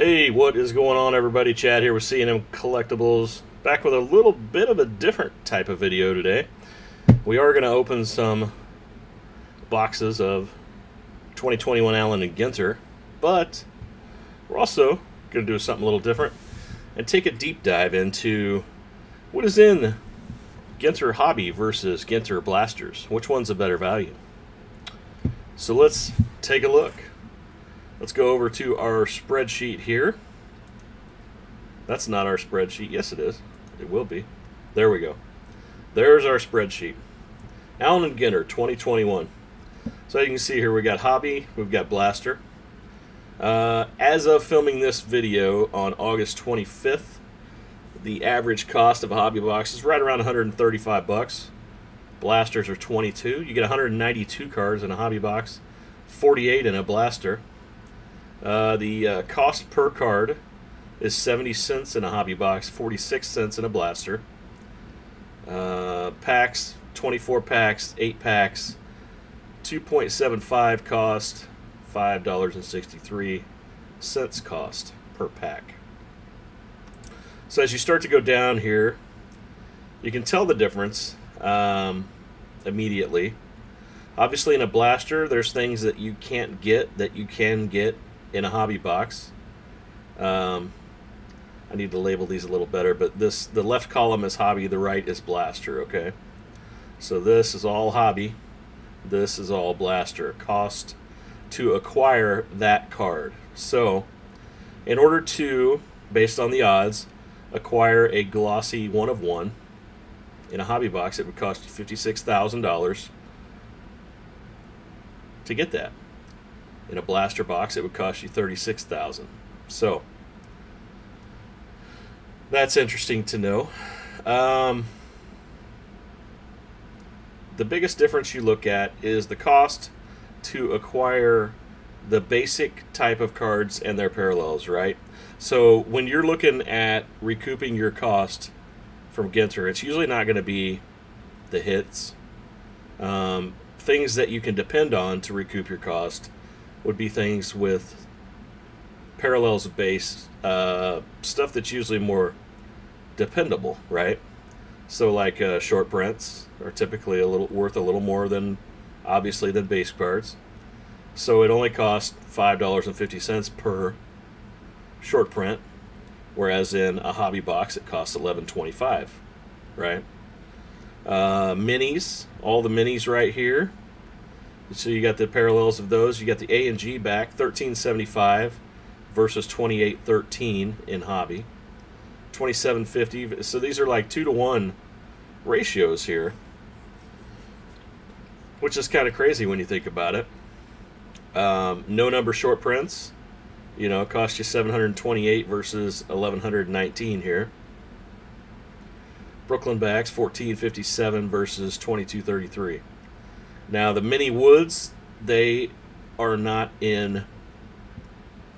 Hey, what is going on, everybody? Chad here with C&M Collectibles, back with a little bit of a different type of video today. We are going to open some boxes of 2021 Allen and Ginter, but we're also going to do something a little different and take a deep dive into what is in Ginter Hobby versus Ginter Blasters. Which one's a better value? So let's take a look. Let's go over to our spreadsheet here. That's not our spreadsheet. Yes, it is. It will be. There we go. There's our spreadsheet. Allen and Ginter 2021. So you can see here we got Hobby, we've got Blaster. As of filming this video on August 25th, the average cost of a Hobby box is right around 135 bucks. Blasters are 22. You get 192 cards in a Hobby box, 48 in a Blaster. The cost per card is 70 cents in a Hobby box, 46 cents in a Blaster. Packs, 24 packs, 8 packs, 2.75 cost, $5.63 cost per pack. So as you start to go down here, you can tell the difference immediately. Obviously, in a Blaster, there's things that you can't get that you can get in a Hobby box. I need to label these a little better, but the left column is Hobby, the right is Blaster, okay? So this is all Hobby, this is all Blaster. Cost to acquire that card. So, in order to, based on the odds, acquire a glossy 1 of 1 in a Hobby box, it would cost you $56,000 to get that. In a Blaster box, it would cost you $36,000. So that's interesting to know. The biggest difference you look at is the cost to acquire the basic type of cards and their parallels, right? So when you're looking at recouping your cost from Ginter, it's usually not going to be the hits. Things that you can depend on to recoup your cost would be things with parallels of base, stuff that's usually more dependable, right? So like short prints are typically worth a little more than, obviously, than base cards. So it only costs $5.50 per short print, whereas in a Hobby box it costs $11.25, right? Minis, all the minis right here. So you got the parallels of those. You got the A and G back, $13.75 versus $28.13 in Hobby. $27.50. So these are like 2-to-1 ratios here, which is kind of crazy when you think about it. No number short prints, you know, cost you $728 versus $1,119 here. Brooklyn backs, $14.57 versus $22.33. Now, the mini woods, they are not in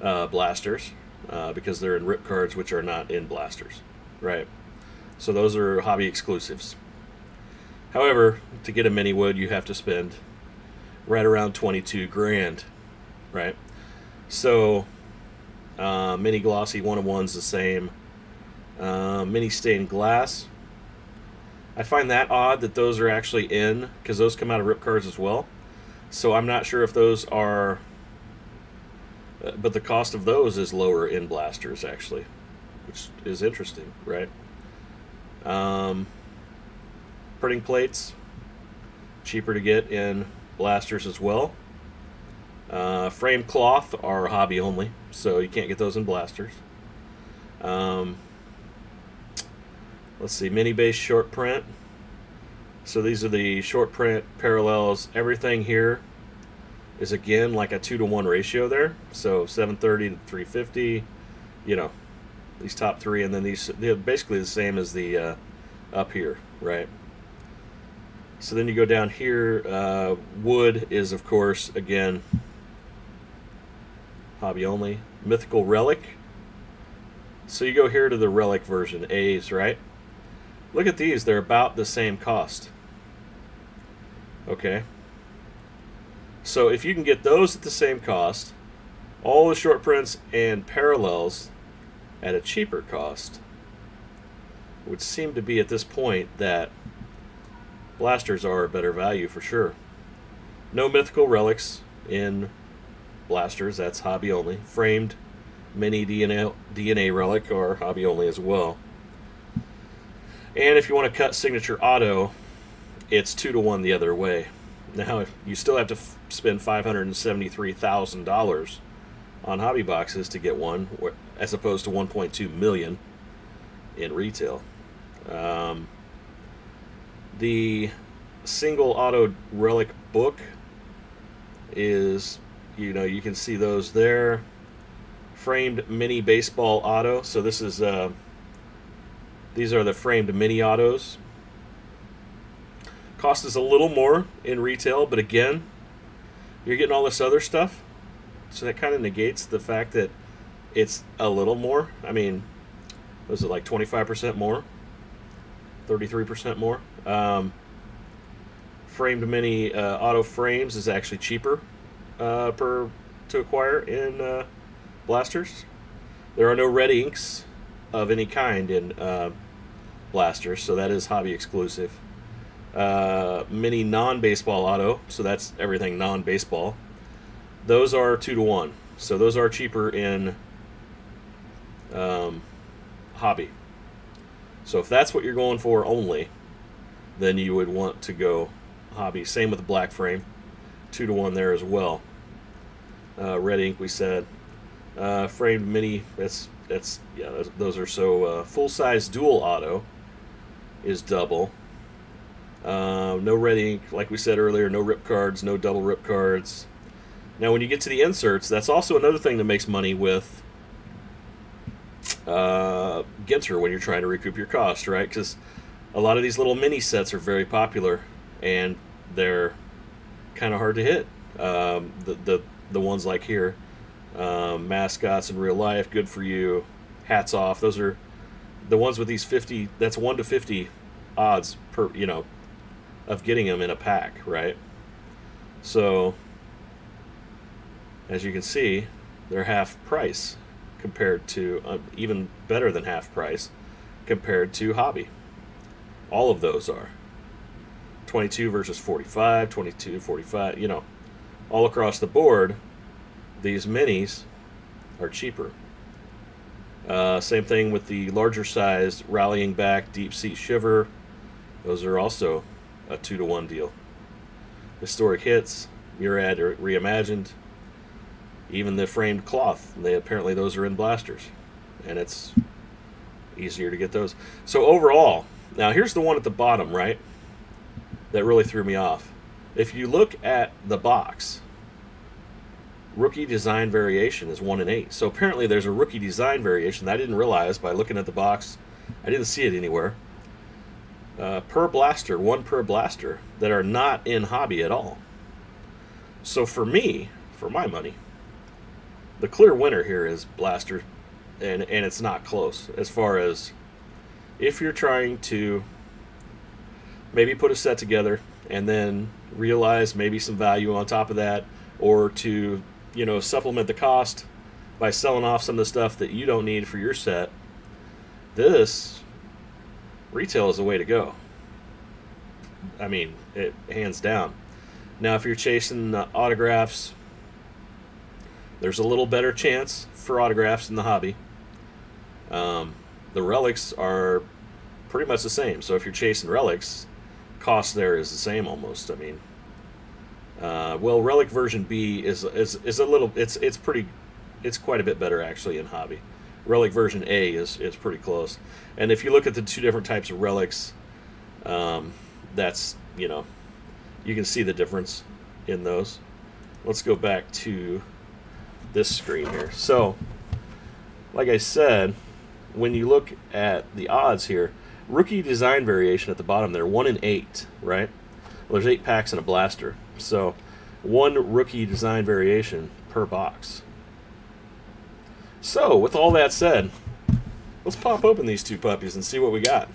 Blasters because they're in rip cards, which are not in Blasters, right? So those are Hobby exclusives. However, to get a mini wood, you have to spend right around 22 grand, right? So mini glossy 1 of 1's the same. Mini stained glass, I find that odd that those are actually in, because those come out of rip cards as well. So I'm not sure if those are, but the cost of those is lower in Blasters actually, which is interesting, right? Printing plates, cheaper to get in Blasters as well. Frame cloth are Hobby only, so you can't get those in Blasters. Let's see, mini base short print. So these are the short print parallels. Everything here is again like a 2-to-1 ratio there. So 730 to 350. You know, these top three, and then these, they're basically the same as the up here, right? So then you go down here. Wood is, of course, again Hobby only. Mythical relic. So you go here to the relic version, A's, right? Look at these, they're about the same cost. Okay. So if you can get those at the same cost, all the short prints and parallels at a cheaper cost, it would seem to be at this point that blasters are a better value for sure. No mythical relics in blasters, that's hobby only. Framed mini DNA relic are hobby only as well. And if you want to cut signature auto, it's 2 to 1 the other way. Now, you still have to spend $573,000 on hobby boxes to get one, as opposed to 1.2 million in retail. The single auto relic book is, you can see those there. Framed mini baseball auto. So this is these are the framed mini autos. Cost is a little more in retail, but again, you're getting all this other stuff, so that kind of negates the fact that it's a little more. I mean, was it like 25% more? 33% more? Framed mini auto frames is actually cheaper to acquire in blasters. There are no red inks of any kind in blasters, so that is hobby exclusive. Mini non-baseball auto, so that's everything non-baseball. Those are 2 to 1, so those are cheaper in hobby. So if that's what you're going for only, then you would want to go hobby. Same with the black frame, 2 to 1 there as well. Red ink, we said. Framed mini, that's yeah, those are so full-size dual auto is double. No red ink, like we said earlier, no rip cards, no double rip cards. Now when you get to the inserts, that's also another thing that makes money with Ginter when you're trying to recoup your cost, right? Because a lot of these little mini sets are very popular and they're kind of hard to hit. The ones like here, mascots in real life, good for you, hats off. Those are the ones with these 50. That's 1 to 50 odds per, of getting them in a pack, right? So as you can see, they're half price compared to even better than half price compared to hobby. All of those are 22 versus 45, 22, 45, all across the board. These minis are cheaper. Same thing with the larger size Rallying Back Deep Sea Shiver. Those are also a 2 to 1 deal. Historic Hits, Murad Reimagined, even the framed cloth. Apparently those are in blasters, and it's easier to get those. So overall, now here's the one at the bottom, right? That really threw me off. If you look at the box, rookie design variation is 1 in 8. So apparently there's a rookie design variation that I didn't realize by looking at the box. I didn't see it anywhere. Per blaster, 1 per blaster, that are not in hobby at all. So for me, for my money, the clear winner here is blaster, and it's not close as far as if you're trying to maybe put a set together and then realize maybe some value on top of that, or to supplement the cost by selling off some of the stuff that you don't need for your set. This retail is the way to go. I mean, it hands down. Now if you're chasing autographs, there's a little better chance for autographs in the hobby. The relics are pretty much the same, so if you're chasing relics, cost there is the same almost. I mean, well, relic version B is a little, it's quite a bit better actually in hobby. Relic version A is pretty close. And if you look at the 2 different types of relics, that's, you can see the difference in those. Let's go back to this screen here. So like I said, when you look at the odds here, rookie design variation at the bottom there, 1 in 8, right? Well, there's 8 packs in a blaster, so 1 rookie design variation per box. So with all that said, let's pop open these 2 puppies and see what we got.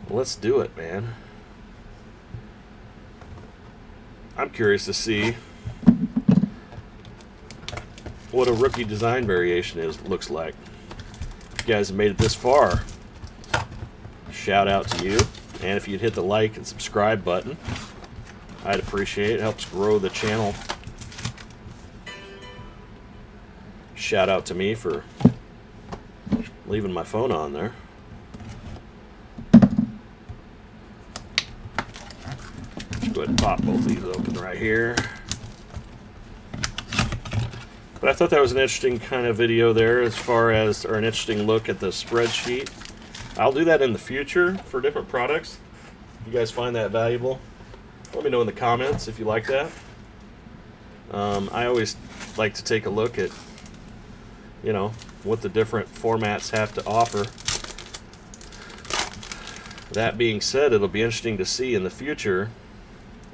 Let's do it, man. I'm curious to see what a rookie design variation looks like. If you guys have made it this far, shout out to you. And if you'd hit the like and subscribe button, I'd appreciate it. It helps grow the channel. Shout out to me for leaving my phone on there. Let's go ahead and pop both of these open right here. But I thought that was an interesting kind of video there, as far as, or an interesting look at the spreadsheet. I'll do that in the future for different products. You guys find that valuable? Let me know in the comments if you like that. I always like to take a look at, you know, what the different formats have to offer. That being said, it'll be interesting to see in the future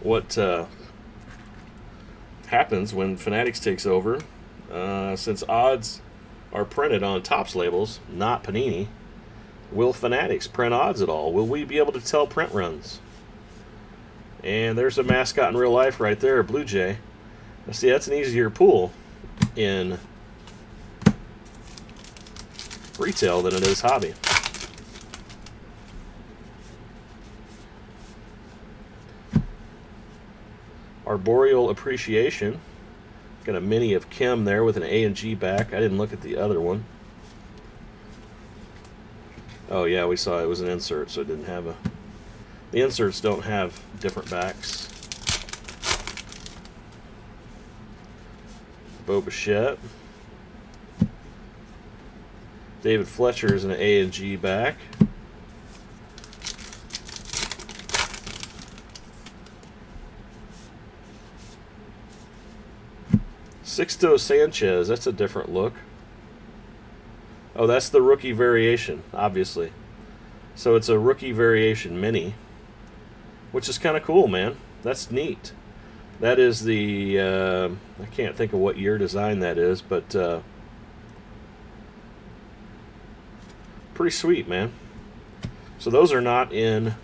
what happens when Fanatics takes over. Since odds are printed on Topps labels, not Panini, will Fanatics print odds at all? Will we be able to tell print runs? And there's a mascot in real life right there, a Blue Jay. Now, see, that's an easier pull in retail than it is hobby. Arboreal Appreciation. Got a mini of Kim there with an A and G back. I didn't look at the other one. Oh yeah, we saw it was an insert, so it didn't have a... The inserts don't have different backs. Bo Bichette. David Fletcher is an A and G back. Sixto Sanchez, that's a different look. Oh, that's the rookie variation, obviously. So it's a rookie variation mini, which is kind of cool, man. That's neat. That is the, I can't think of what year design that is, but pretty sweet, man. So those are not in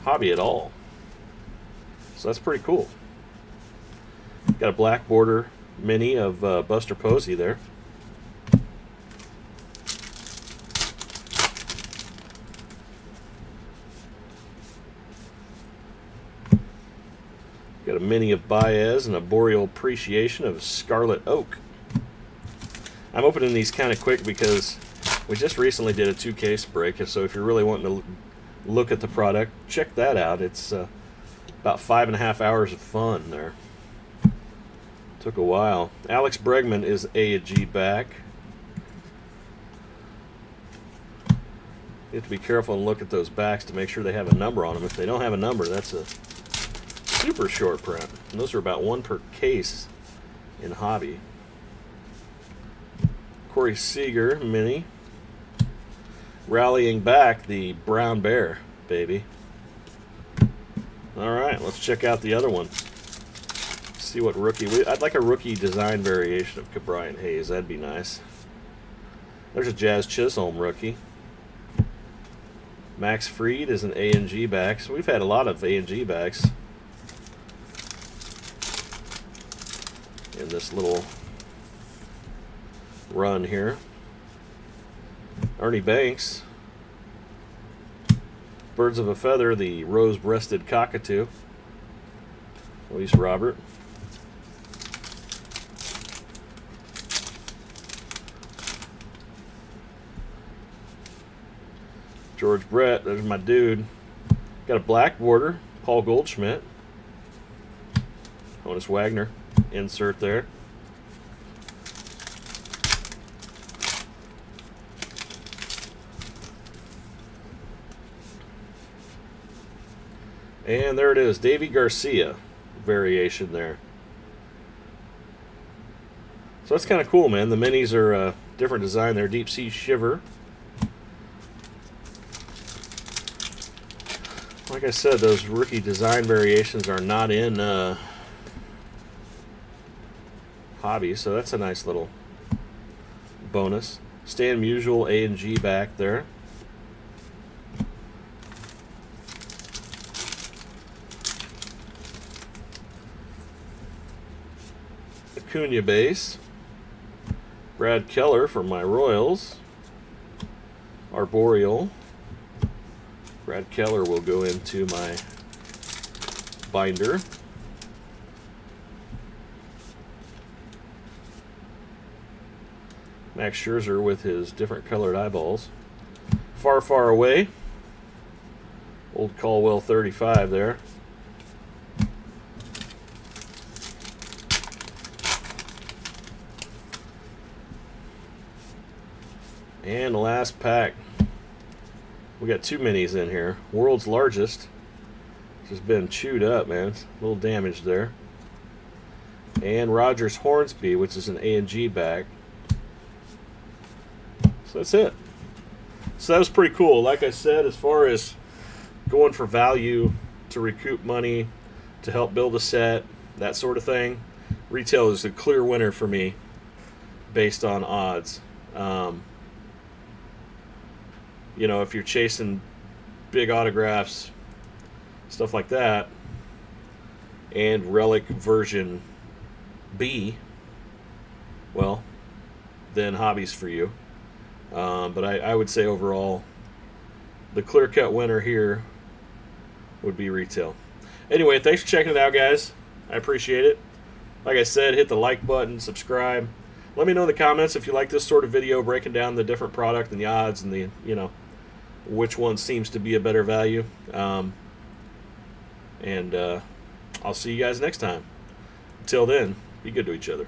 hobby at all. So that's pretty cool. Got a black border mini of Buster Posey there. Got a mini of Baez and a Boreal Appreciation of Scarlet Oak. I'm opening these kind of quick because we just recently did a 2-case break, so if you're really wanting to look at the product, check that out. It's about 5.5 hours of fun there. Took a while. Alex Bregman is A and G back. You have to be careful and look at those backs to make sure they have a number on them. If they don't have a number, that's a super short print. And those are about 1 per case in hobby. Corey Seager mini. Rallying back the Brown Bear, baby. Alright, let's check out the other one. See what rookie... I'd like a rookie design variation of Ke'Bryan Hayes. That'd be nice. There's a Jazz Chisholm rookie. Max Fried is an A and G back. So we've had a lot of A and G backs in this little run here. Ernie Banks. Birds of a Feather, the rose-breasted cockatoo. Luis Robert. George Brett, there's my dude. Got a black border, Paul Goldschmidt. Honus Wagner, insert there. And there it is, Davy Garcia variation there. So that's kind of cool, man. The minis are a different design there. Deep Sea Shiver. Like I said, those rookie design variations are not in hobby, so that's a nice little bonus. Stan Musial A and G back there. Acuna base. Brad Keller for my Royals. Arboreal. Brad Keller will go into my binder. Max Scherzer with his different colored eyeballs. Far, far away. Old Caldwell 35 there. And the last pack. We got 2 minis in here. World's largest. Just been chewed up, man. A little damage there. And Rogers Hornsby, which is an A and G back. So that's it. So that was pretty cool. Like I said, as far as going for value to recoup money, to help build a set, that sort of thing, retail is a clear winner for me based on odds. You know, if you're chasing big autographs, stuff like that, and relic version B, well, then hobby's for you. But I would say overall, the clear-cut winner here would be retail. Anyway, thanks for checking it out, guys. I appreciate it. Like I said, hit the like button, subscribe. Let me know in the comments if you like this sort of video, breaking down the different product and the odds and the, you know, which one seems to be a better value. I'll see you guys next time. Until then, be good to each other.